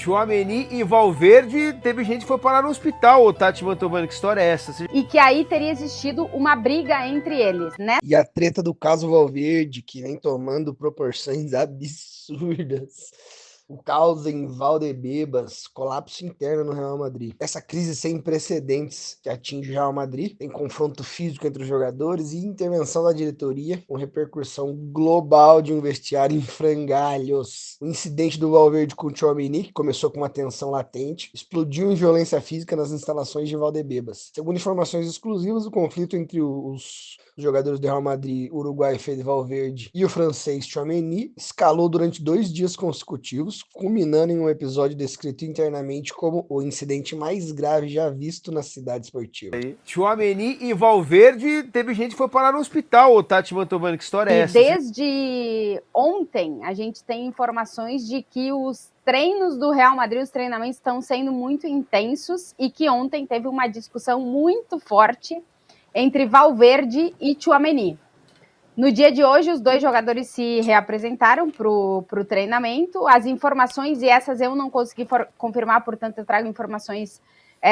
Tchouaméni e Valverde, teve gente que foi parar no hospital, ô Tati Mantovani, que história é essa? E que aí teria existido uma briga entre eles, né? E a treta do caso Valverde, que vem tomando proporções absurdas. O caos em Valdebebas, colapso interno no Real Madrid. Essa crise sem precedentes que atinge o Real Madrid, tem confronto físico entre os jogadores e intervenção da diretoria, com repercussão global de um vestiário em frangalhos. O incidente do Valverde com o Tchouaméni, que começou com uma tensão latente, explodiu em violência física nas instalações de Valdebebas. Segundo informações exclusivas, o conflito entre os jogadores do Real Madrid, Uruguai Fede Valverde e o francês Tchouaméni, escalou durante 2 dias consecutivos, culminando em um episódio descrito internamente como o incidente mais grave já visto na cidade esportiva. Tchouaméni e Valverde, teve gente que foi parar no hospital, ô Tati Mantovani, que história é essa? Desde ontem, a gente tem informações de que os treinos do Real Madrid, os treinamentos estão sendo muito intensos e que ontem teve uma discussão muito forte entre Valverde e Tchouaméni. No dia de hoje, os dois jogadores se reapresentaram para o treinamento. As informações, e essas eu não consegui confirmar, portanto eu trago informações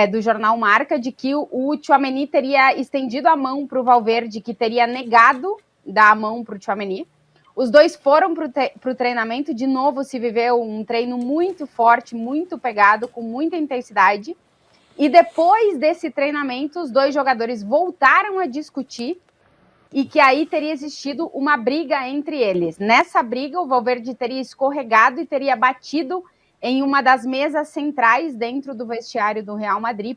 do jornal Marca, de que o Tchouaméni teria estendido a mão para o Valverde, que teria negado dar a mão para o Tchouaméni. Os dois foram para o treinamento, de novo se viveu um treino muito forte, muito pegado, com muita intensidade. E depois desse treinamento, os dois jogadores voltaram a discutir e que aí teria existido uma briga entre eles. Nessa briga, o Valverde teria escorregado e teria batido em uma das mesas centrais dentro do vestiário do Real Madrid.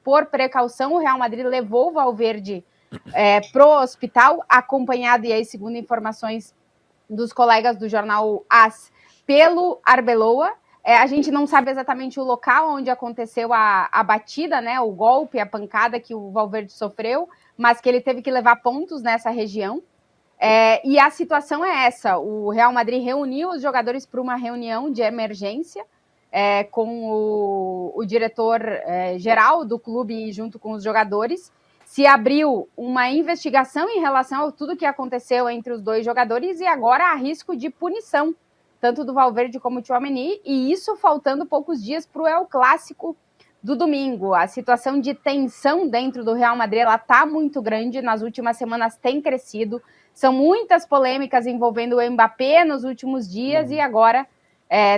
Por precaução, o Real Madrid levou o Valverde para o hospital, acompanhado, e aí, segundo informações dos colegas do jornal AS, pelo Arbeloa. A gente não sabe exatamente o local onde aconteceu a batida, né, o golpe, a pancada que o Valverde sofreu, mas que ele teve que levar pontos nessa região. E a situação é essa: o Real Madrid reuniu os jogadores para uma reunião de emergência com o diretor geral do clube junto com os jogadores. Se abriu uma investigação em relação a tudo que aconteceu entre os dois jogadores e agora há risco de punição, tanto do Valverde como do Tchouaméni, e isso faltando poucos dias para o El Clássico do domingo. A situação de tensão dentro do Real Madrid está muito grande, nas últimas semanas tem crescido, são muitas polêmicas envolvendo o Mbappé nos últimos dias, e agora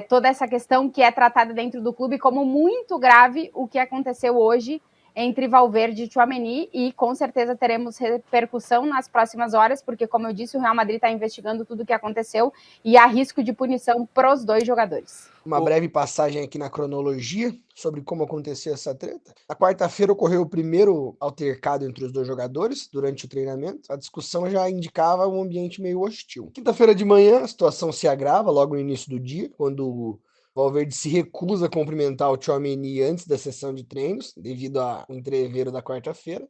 toda essa questão que é tratada dentro do clube como muito grave, o que aconteceu hoje entre Valverde e Tchouaméni, e com certeza teremos repercussão nas próximas horas, porque, como eu disse, o Real Madrid está investigando tudo o que aconteceu e há risco de punição para os dois jogadores. Uma breve passagem aqui na cronologia sobre como aconteceu essa treta. Na quarta-feira ocorreu o primeiro altercado entre os dois jogadores durante o treinamento. A discussão já indicava um ambiente meio hostil. Quinta-feira de manhã, a situação se agrava logo no início do dia, quando Valverde se recusa a cumprimentar o Tchouaméni antes da sessão de treinos, devido ao entreveiro da quarta-feira.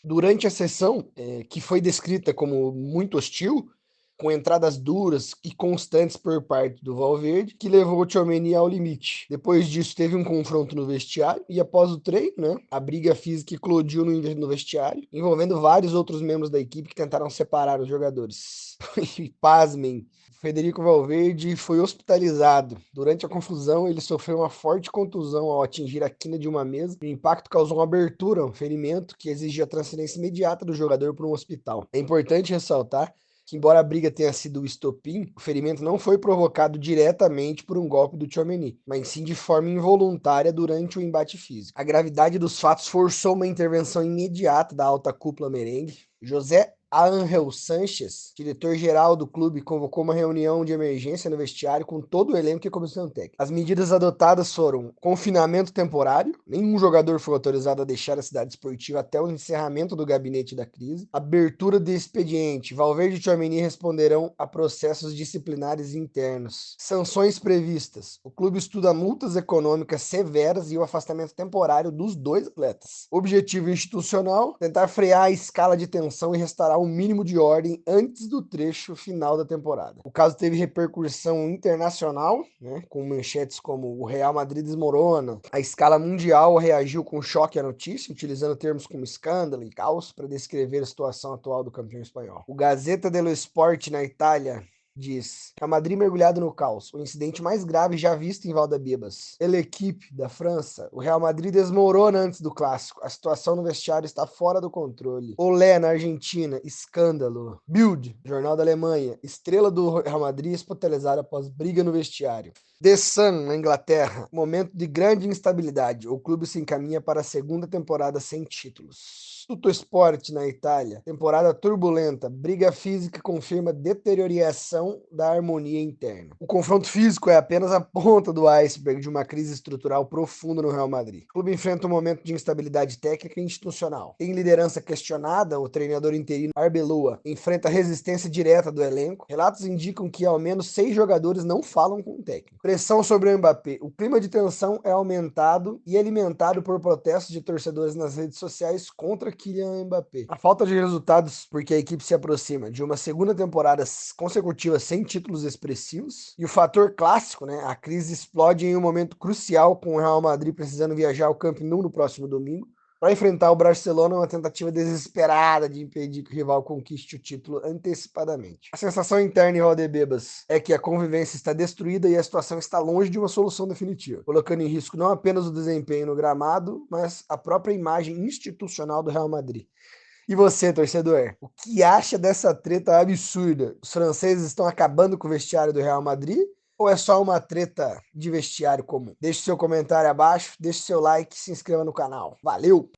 Durante a sessão, que foi descrita como muito hostil, com entradas duras e constantes por parte do Valverde, que levou o Tchouaméni ao limite. Depois disso, teve um confronto no vestiário, e após o treino, né, a briga física eclodiu no vestiário, envolvendo vários outros membros da equipe que tentaram separar os jogadores. E pasmem, Federico Valverde foi hospitalizado. Durante a confusão, ele sofreu uma forte contusão ao atingir a quina de uma mesa. O impacto causou uma abertura, um ferimento que exigia a transferência imediata do jogador para um hospital. É importante ressaltar que, embora a briga tenha sido o estopim, o ferimento não foi provocado diretamente por um golpe do Tchouaméni, mas sim de forma involuntária durante o embate físico. A gravidade dos fatos forçou uma intervenção imediata da alta cúpula merengue. José Ángel Sánchez, diretor-geral do clube, convocou uma reunião de emergência no vestiário com todo o elenco e a comissão técnica. As medidas adotadas foram confinamento temporário, nenhum jogador foi autorizado a deixar a cidade esportiva até o encerramento do gabinete da crise, abertura de expediente, Valverde e Tchouaméni responderão a processos disciplinares internos, sanções previstas, o clube estuda multas econômicas severas e o afastamento temporário dos dois atletas. Objetivo institucional: tentar frear a escala de tensão e restaurar um mínimo de ordem antes do trecho final da temporada. O caso teve repercussão internacional, né, com manchetes como "o Real Madrid desmorona". A escala mundial reagiu com choque à notícia, utilizando termos como escândalo e caos para descrever a situação atual do campeão espanhol. O Gazeta dello Sport na Itália diz: Real Madrid mergulhado no caos, o incidente mais grave já visto em Valdebebas. L'Equipe, da França, o Real Madrid desmorona antes do clássico, a situação no vestiário está fora do controle. Olé, na Argentina, escândalo. Bild, jornal da Alemanha, estrela do Real Madrid espotelizada após briga no vestiário. The Sun, na Inglaterra, momento de grande instabilidade, o clube se encaminha para a segunda temporada sem títulos. Tuttosport, na Itália, temporada turbulenta, briga física confirma deterioração da harmonia interna. O confronto físico é apenas a ponta do iceberg de uma crise estrutural profunda no Real Madrid. O clube enfrenta um momento de instabilidade técnica e institucional. Tem liderança questionada, o treinador interino Arbeloa enfrenta resistência direta do elenco. Relatos indicam que ao menos 6 jogadores não falam com o técnico. Pressão sobre o Mbappé. O clima de tensão é aumentado e alimentado por protestos de torcedores nas redes sociais contra Kylian Mbappé. A falta de resultados, porque a equipe se aproxima de uma segunda temporada consecutiva sem títulos expressivos, e o fator clássico, né? A crise explode em um momento crucial, com o Real Madrid precisando viajar ao Camp Nou no próximo domingo para enfrentar o Barcelona, uma tentativa desesperada de impedir que o rival conquiste o título antecipadamente. A sensação interna em Valdebebas é que a convivência está destruída e a situação está longe de uma solução definitiva, colocando em risco não apenas o desempenho no gramado, mas a própria imagem institucional do Real Madrid. E você, torcedor, o que acha dessa treta absurda? Os franceses estão acabando com o vestiário do Real Madrid? Ou é só uma treta de vestiário comum? Deixe seu comentário abaixo, deixe seu like e se inscreva no canal. Valeu!